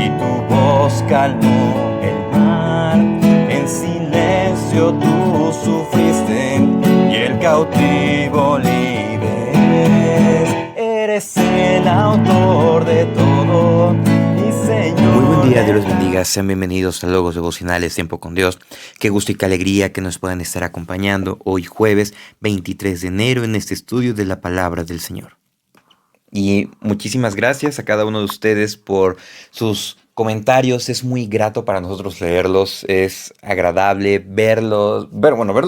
y tu voz calmó el mar. En silencio tú sufriste y el cautivo libre eres el autor de todo, mi Señor. Muy buen día, Dios los bendiga. Sean bienvenidos a Logos Devocionales, Tiempo con Dios. Qué gusto y qué alegría que nos puedan estar acompañando hoy jueves 23 de enero en este estudio de la Palabra del Señor. Y muchísimas gracias a cada uno de ustedes por sus comentarios. Es muy grato para nosotros leerlos. Es agradable ver los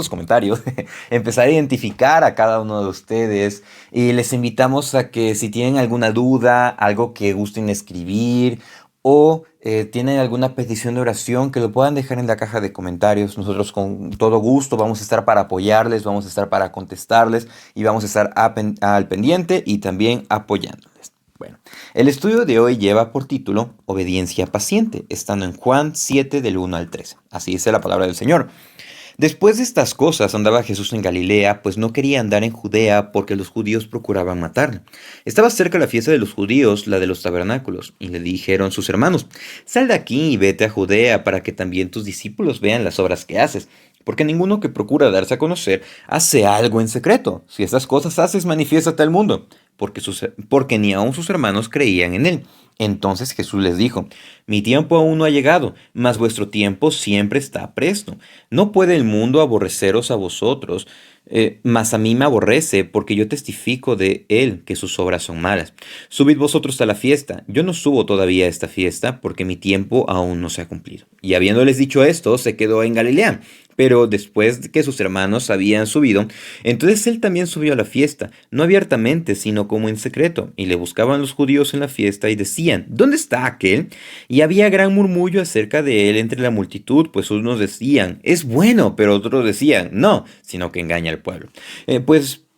comentarios, empezar a identificar a cada uno de ustedes. Y les invitamos a que si tienen alguna duda, algo que gusten escribir o tienen alguna petición de oración, que lo puedan dejar en la caja de comentarios. Nosotros con todo gusto vamos a estar para apoyarles, vamos a estar para contestarles y vamos a estar al pendiente y también apoyándoles. Bueno, el estudio de hoy lleva por título Obediencia paciente, estando en Juan 7 del 1 al 13. Así dice la palabra del Señor. Después de estas cosas andaba Jesús en Galilea, pues no quería andar en Judea porque los judíos procuraban matarle. Estaba cerca la fiesta de los judíos, la de los tabernáculos, y le dijeron sus hermanos: Sal de aquí y vete a Judea para que también tus discípulos vean las obras que haces, porque ninguno que procura darse a conocer hace algo en secreto. Si estas cosas haces, manifiéstate al mundo, porque ni aun sus hermanos creían en él. Entonces Jesús les dijo: Mi tiempo aún no ha llegado, mas vuestro tiempo siempre está presto. No puede el mundo aborreceros a vosotros, mas a mí me aborrece, porque yo testifico de él que sus obras son malas. Subid vosotros a la fiesta. Yo no subo todavía a esta fiesta, porque mi tiempo aún no se ha cumplido. Y habiéndoles dicho esto, se quedó en Galilea. Pero después de que sus hermanos habían subido, entonces él también subió a la fiesta, no abiertamente, sino como en secreto. Y le buscaban los judíos en la fiesta y decían: ¿Dónde está aquel? Y había gran murmullo acerca de él entre la multitud, pues unos decían: es bueno, pero otros decían: no, sino que engaña al pueblo.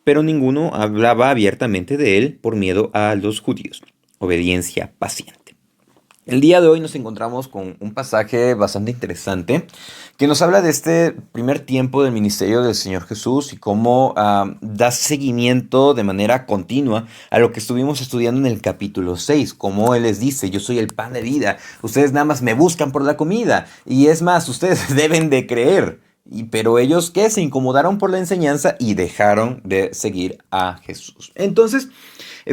Pero ninguno hablaba abiertamente de él por miedo a los judíos. Obediencia paciente. El día de hoy nos encontramos con un pasaje bastante interesante que nos habla de este primer tiempo del ministerio del Señor Jesús y cómo da seguimiento de manera continua a lo que estuvimos estudiando en el capítulo 6. Como Él les dice: yo soy el pan de vida, ustedes nada más me buscan por la comida, y es más, ustedes deben de creer. Pero ellos, ¿qué? Se incomodaron por la enseñanza y dejaron de seguir a Jesús. Entonces,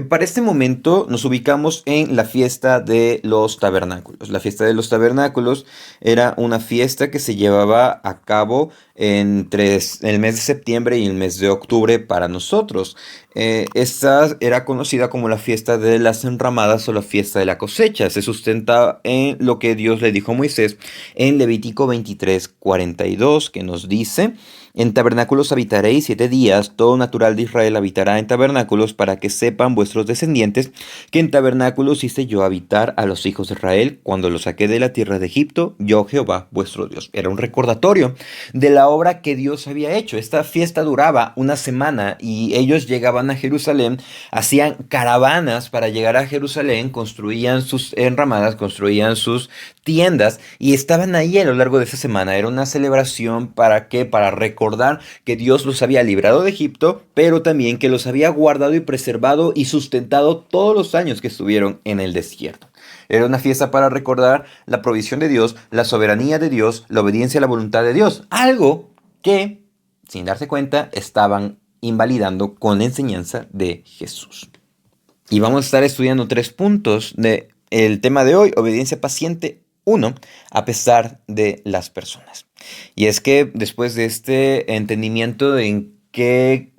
para este momento nos ubicamos en la fiesta de los tabernáculos. La fiesta de los tabernáculos era una fiesta que se llevaba a cabo entre el mes de septiembre y el mes de octubre para nosotros. Esta era conocida como la fiesta de las enramadas o la fiesta de la cosecha. Se sustenta en lo que Dios le dijo a Moisés en Levítico 23:42, que nos dice: En tabernáculos habitaréis 7 días, todo natural de Israel habitará en tabernáculos, para que sepan vuestros descendientes que en tabernáculos hice yo habitar a los hijos de Israel cuando los saqué de la tierra de Egipto, yo Jehová vuestro Dios. Era un recordatorio de la obra que Dios había hecho. Esta fiesta duraba una semana y ellos llegaban a Jerusalén, hacían caravanas para llegar a Jerusalén, construían sus enramadas, construían sus tiendas y estaban ahí a lo largo de esa semana. Era una celebración ¿para qué? Para recordar que Dios los había librado de Egipto, pero también que los había guardado y preservado y sustentado todos los años que estuvieron en el desierto. Era una fiesta para recordar la provisión de Dios, la soberanía de Dios, la obediencia a la voluntad de Dios. Algo que, sin darse cuenta, estaban invalidando con la enseñanza de Jesús. Y vamos a estar estudiando 3 puntos del tema de hoy: obediencia paciente. 1. A pesar de las personas. Y es que después de este entendimiento de en qué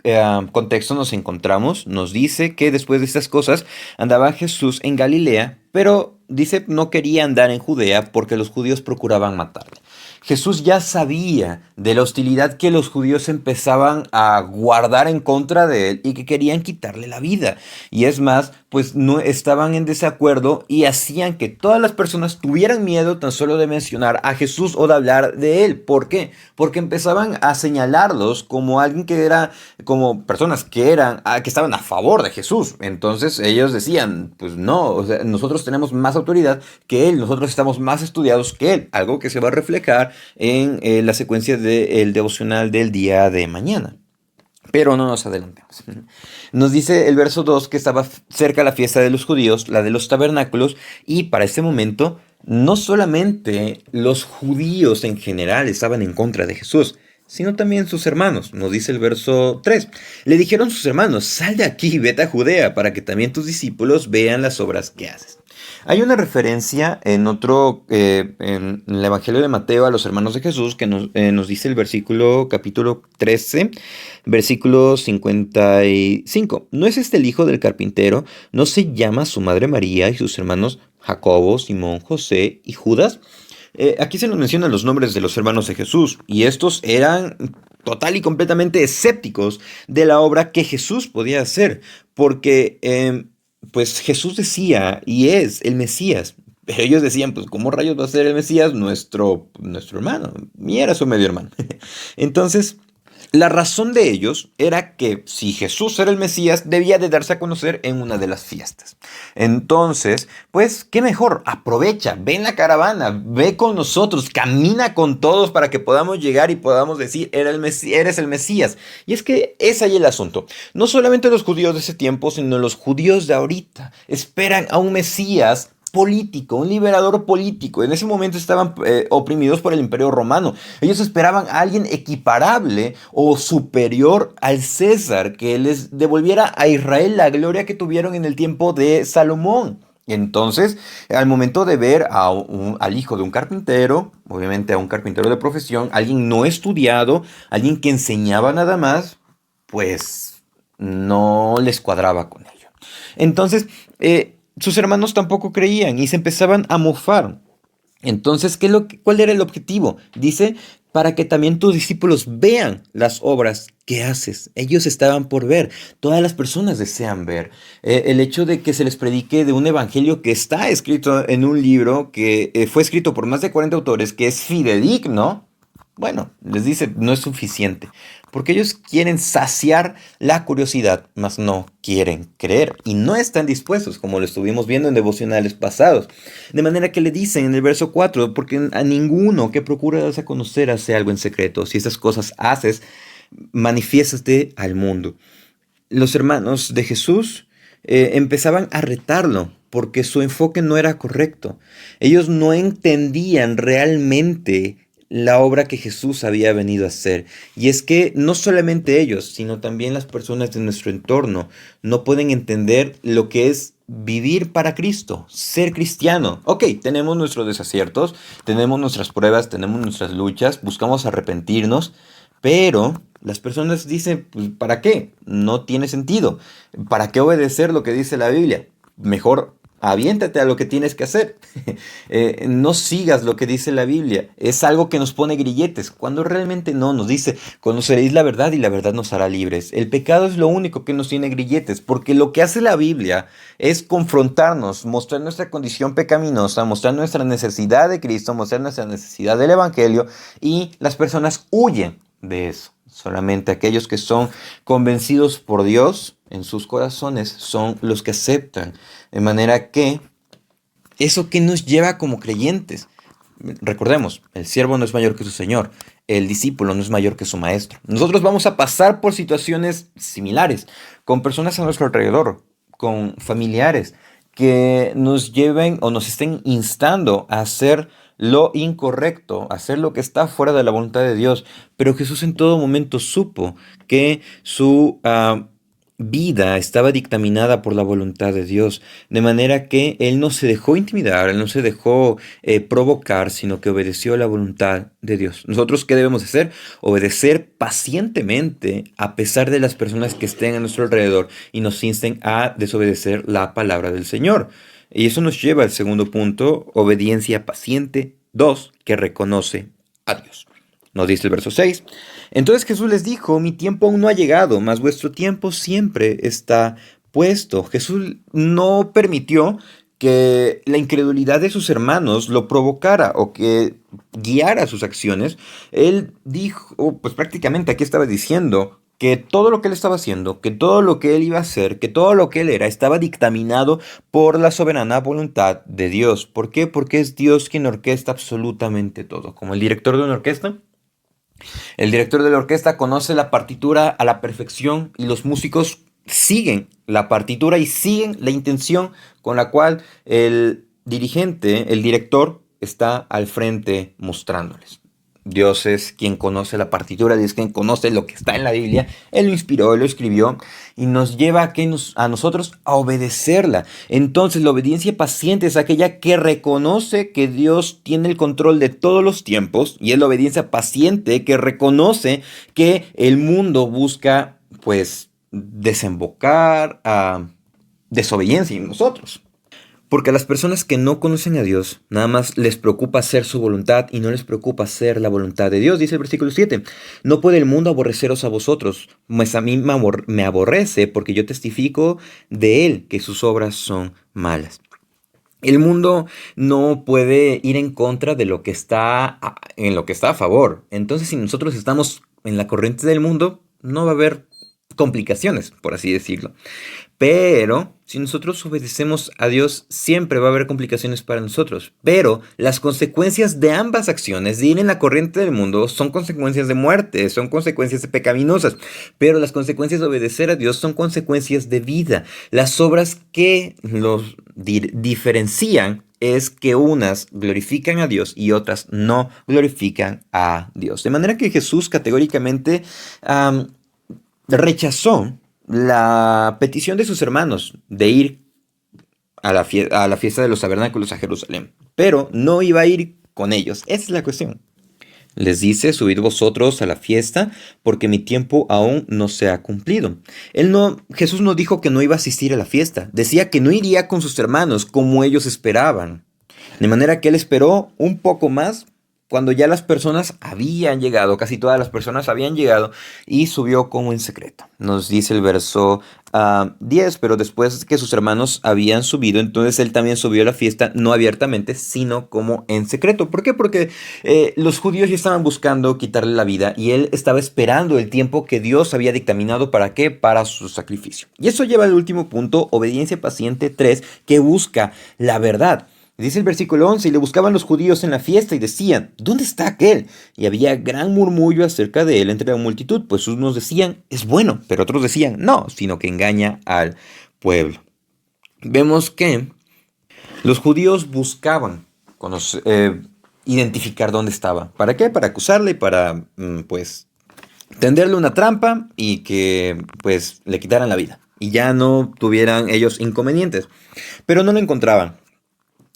contexto nos encontramos, nos dice que después de estas cosas andaba Jesús en Galilea, pero dice no quería andar en Judea porque los judíos procuraban matarle. Jesús ya sabía de la hostilidad que los judíos empezaban a guardar en contra de él y que querían quitarle la vida. Y es más, pues no estaban en desacuerdo y hacían que todas las personas tuvieran miedo tan solo de mencionar a Jesús o de hablar de él. ¿Por qué? Porque empezaban a señalarlos como alguien que era, como personas que estaban a favor de Jesús. Entonces ellos decían: pues no, o sea, nosotros tenemos más autoridad que él, nosotros estamos más estudiados que él. Algo que se va a reflejar en la secuencia del devocional del día de mañana. Pero no nos adelantemos. Nos dice el verso 2 que estaba cerca la fiesta de los judíos, la de los tabernáculos, y para este momento No solamente los judíos en general estaban en contra de Jesús, sino también sus hermanos. Nos dice el verso 3. Le dijeron sus hermanos, sal de aquí, vete a Judea, para que también tus discípulos vean las obras que haces. Hay una referencia en el Evangelio de Mateo a los hermanos de Jesús que nos dice el versículo capítulo 13, versículo 55. ¿No es este el hijo del carpintero? ¿No se llama su madre María y sus hermanos Jacobo, Simón, José y Judas? Aquí se nos mencionan los nombres de los hermanos de Jesús y estos eran total y completamente escépticos de la obra que Jesús podía hacer, porque pues Jesús decía y es el Mesías. Pero ellos decían, pues, ¿cómo rayos va a ser el Mesías nuestro hermano? Ni era su medio hermano. Entonces, la razón de ellos era que si Jesús era el Mesías, debía de darse a conocer en una de las fiestas. Entonces, pues, ¿qué mejor? Aprovecha, ve en la caravana, ve con nosotros, camina con todos para que podamos llegar y podamos decir, eres el Mesías. Y es que es ahí el asunto. No solamente los judíos de ese tiempo, sino los judíos de ahorita esperan a un Mesías político, un liberador político. En ese momento estaban oprimidos por el Imperio Romano. Ellos esperaban a alguien equiparable o superior al César, que les devolviera a Israel la gloria que tuvieron en el tiempo de Salomón. Entonces, al momento de ver al hijo de un carpintero, obviamente a un carpintero de profesión, alguien no estudiado, alguien que enseñaba nada más, pues no les cuadraba con ello. Entonces, sus hermanos tampoco creían y se empezaban a mofar. Entonces, ¿cuál era el objetivo? Dice, para que también tus discípulos vean las obras que haces. Ellos estaban por ver. Todas las personas desean ver. El hecho de que se les predique de un evangelio que está escrito en un libro que fue escrito por más de 40 autores, que es fidedigno, bueno, les dice, no es suficiente, porque ellos quieren saciar la curiosidad, mas no quieren creer y no están dispuestos, como lo estuvimos viendo en devocionales pasados. De manera que le dicen en el verso 4, porque a ninguno que procure darse a conocer hace algo en secreto. Si esas cosas haces, manifiéstate al mundo. Los hermanos de Jesús empezaban a retarlo porque su enfoque no era correcto. Ellos no entendían realmente la obra que Jesús había venido a hacer. Y es que no solamente ellos, sino también las personas de nuestro entorno no pueden entender lo que es vivir para Cristo, ser cristiano. Ok, tenemos nuestros desaciertos, tenemos nuestras pruebas, tenemos nuestras luchas, buscamos arrepentirnos, pero las personas dicen, pues, ¿para qué? No tiene sentido. ¿Para qué obedecer lo que dice la Biblia? Mejor aviéntate a lo que tienes que hacer. No sigas lo que dice la Biblia. Es algo que nos pone grilletes, cuando realmente no. Nos dice, conoceréis la verdad y la verdad nos hará libres. El pecado es lo único que nos tiene grilletes, porque lo que hace la Biblia es confrontarnos, mostrar nuestra condición pecaminosa, mostrar nuestra necesidad de Cristo, mostrar nuestra necesidad del Evangelio, y las personas huyen de eso. Solamente aquellos que son convencidos por Dios en sus corazones son los que aceptan. De manera que eso que nos lleva como creyentes. Recordemos, el siervo no es mayor que su señor, el discípulo no es mayor que su maestro. Nosotros vamos a pasar por situaciones similares, con personas a nuestro alrededor, con familiares, que nos lleven o nos estén instando a hacer lo incorrecto, hacer lo que está fuera de la voluntad de Dios. Pero Jesús en todo momento supo que su vida estaba dictaminada por la voluntad de Dios, de manera que Él no se dejó intimidar, Él no se dejó provocar, sino que obedeció a la voluntad de Dios. ¿Nosotros qué debemos hacer? Obedecer pacientemente a pesar de las personas que estén a nuestro alrededor y nos insten a desobedecer la palabra del Señor. Y eso nos lleva al segundo punto, obediencia paciente. 2, que reconoce a Dios. Nos dice el verso 6. Entonces Jesús les dijo, mi tiempo aún no ha llegado, mas vuestro tiempo siempre está puesto. Jesús no permitió que la incredulidad de sus hermanos lo provocara o que guiara sus acciones. Él dijo, pues prácticamente aquí estaba diciendo que todo lo que él estaba haciendo, que todo lo que él iba a hacer, que todo lo que él era, estaba dictaminado por la soberana voluntad de Dios. ¿Por qué? Porque es Dios quien orquesta absolutamente todo. Como el director de una orquesta. El director de la orquesta conoce la partitura a la perfección y los músicos siguen la partitura y siguen la intención con la cual el dirigente, el director, está al frente mostrándoles. Dios es quien conoce la partitura, Dios es quien conoce lo que está en la Biblia. Él lo inspiró, Él lo escribió y nos lleva a nosotros a obedecerla. Entonces la obediencia paciente es aquella que reconoce que Dios tiene el control de todos los tiempos, y es la obediencia paciente que reconoce que el mundo busca pues desembocar a desobediencia en nosotros. Porque a las personas que no conocen a Dios, nada más les preocupa hacer su voluntad y no les preocupa hacer la voluntad de Dios. Dice el versículo 7, no puede el mundo aborreceros a vosotros, pues a mí me aborrece porque yo testifico de él que sus obras son malas. El mundo no puede ir en contra de lo que en lo que está a favor. Entonces, si nosotros estamos en la corriente del mundo, no va a haber complicaciones, por así decirlo. Pero si nosotros obedecemos a Dios, siempre va a haber complicaciones para nosotros. Pero las consecuencias de ambas acciones, de ir en la corriente del mundo, son consecuencias de muerte, son consecuencias pecaminosas. Pero las consecuencias de obedecer a Dios son consecuencias de vida. Las obras que los diferencian es que unas glorifican a Dios y otras no glorifican a Dios. De manera que Jesús categóricamente rechazó la petición de sus hermanos de ir a la fiesta de los tabernáculos a Jerusalén, pero no iba a ir con ellos. Esa es la cuestión. Les dice, subid vosotros a la fiesta, porque mi tiempo aún no se ha cumplido. Jesús no dijo que no iba a asistir a la fiesta, decía que no iría con sus hermanos como ellos esperaban. De manera que él esperó un poco más cuando ya las personas habían llegado, casi todas las personas habían llegado, y subió como en secreto. Nos dice el verso 10, pero después que sus hermanos habían subido, entonces él también subió a la fiesta, no abiertamente, sino como en secreto. ¿Por qué? Porque los judíos ya estaban buscando quitarle la vida y él estaba esperando el tiempo que Dios había dictaminado. ¿Para qué? Para su sacrificio. Y eso lleva al último punto, obediencia paciente 3, que busca la verdad. Dice el versículo 11, y le buscaban los judíos en la fiesta y decían, ¿dónde está aquel? Y había gran murmullo acerca de él entre la multitud, pues unos decían, es bueno, pero otros decían, no, sino que engaña al pueblo. Vemos que los judíos buscaban identificar dónde estaba. ¿Para qué? Para acusarle y para, pues, tenderle una trampa y que, pues, le quitaran la vida. Y ya no tuvieran ellos inconvenientes. Pero no lo encontraban.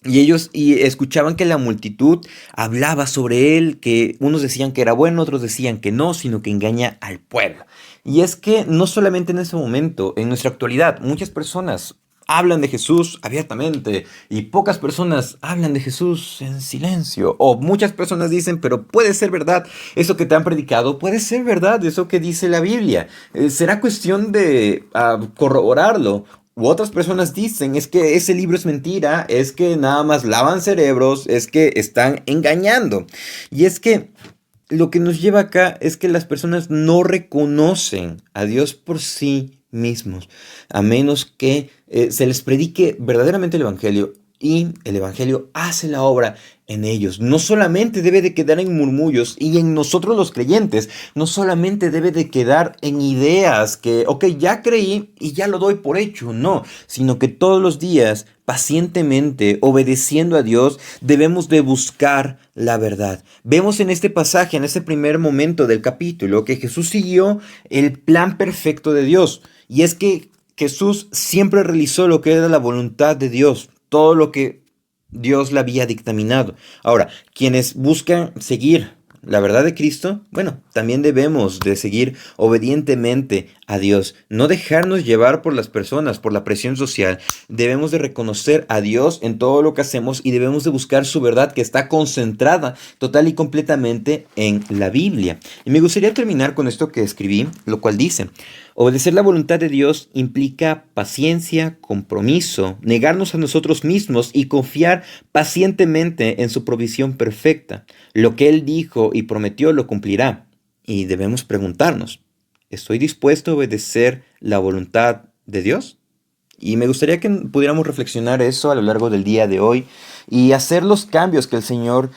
Y ellos escuchaban que la multitud hablaba sobre él, que unos decían que era bueno, otros decían que no, sino que engaña al pueblo. Y es que no solamente en ese momento, en nuestra actualidad, muchas personas hablan de Jesús abiertamente y pocas personas hablan de Jesús en silencio. O muchas personas dicen, pero puede ser verdad eso que te han predicado, puede ser verdad eso que dice la Biblia. Será cuestión de corroborarlo. U otras personas dicen, es que ese libro es mentira, es que nada más lavan cerebros, es que están engañando. Y es que lo que nos lleva acá es que las personas no reconocen a Dios por sí mismos, a menos que se les predique verdaderamente el Evangelio. Y el Evangelio hace la obra en ellos. No solamente debe de quedar en murmullos y en nosotros los creyentes. No solamente debe de quedar en ideas que, ok, ya creí y ya lo doy por hecho. No, sino que todos los días, pacientemente, obedeciendo a Dios, debemos de buscar la verdad. Vemos en este pasaje, en este primer momento del capítulo, que Jesús siguió el plan perfecto de Dios. Y es que Jesús siempre realizó lo que era la voluntad de Dios. Todo lo que Dios le había dictaminado. Ahora, quienes buscan seguir la verdad de Cristo, bueno, también debemos de seguir obedientemente a Dios. No dejarnos llevar por las personas, por la presión social. Debemos de reconocer a Dios en todo lo que hacemos y debemos de buscar su verdad que está concentrada total y completamente en la Biblia. Y me gustaría terminar con esto que escribí, lo cual dice: obedecer la voluntad de Dios implica paciencia, compromiso, negarnos a nosotros mismos y confiar pacientemente en su provisión perfecta. Lo que Él dijo y prometió lo cumplirá. Y debemos preguntarnos, ¿estoy dispuesto a obedecer la voluntad de Dios? Y me gustaría que pudiéramos reflexionar eso a lo largo del día de hoy. y hacer los cambios que el Señor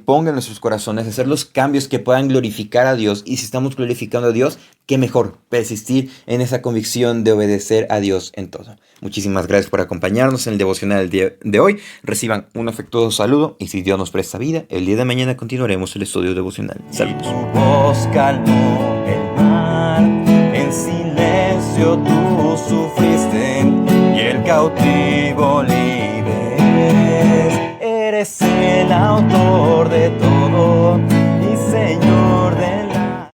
ponga en nuestros corazones, hacer los cambios que puedan glorificar a Dios. Y si estamos glorificando a Dios, qué mejor persistir en esa convicción de obedecer a Dios en todo. Muchísimas gracias por acompañarnos en el devocional del día de hoy. Reciban un afectuoso saludo y si Dios nos presta vida, el día de mañana continuaremos el estudio devocional. Saludos. Y tu voz calmó el mar, en silencio tú sufriste y el cautivo libres. Eres el autor de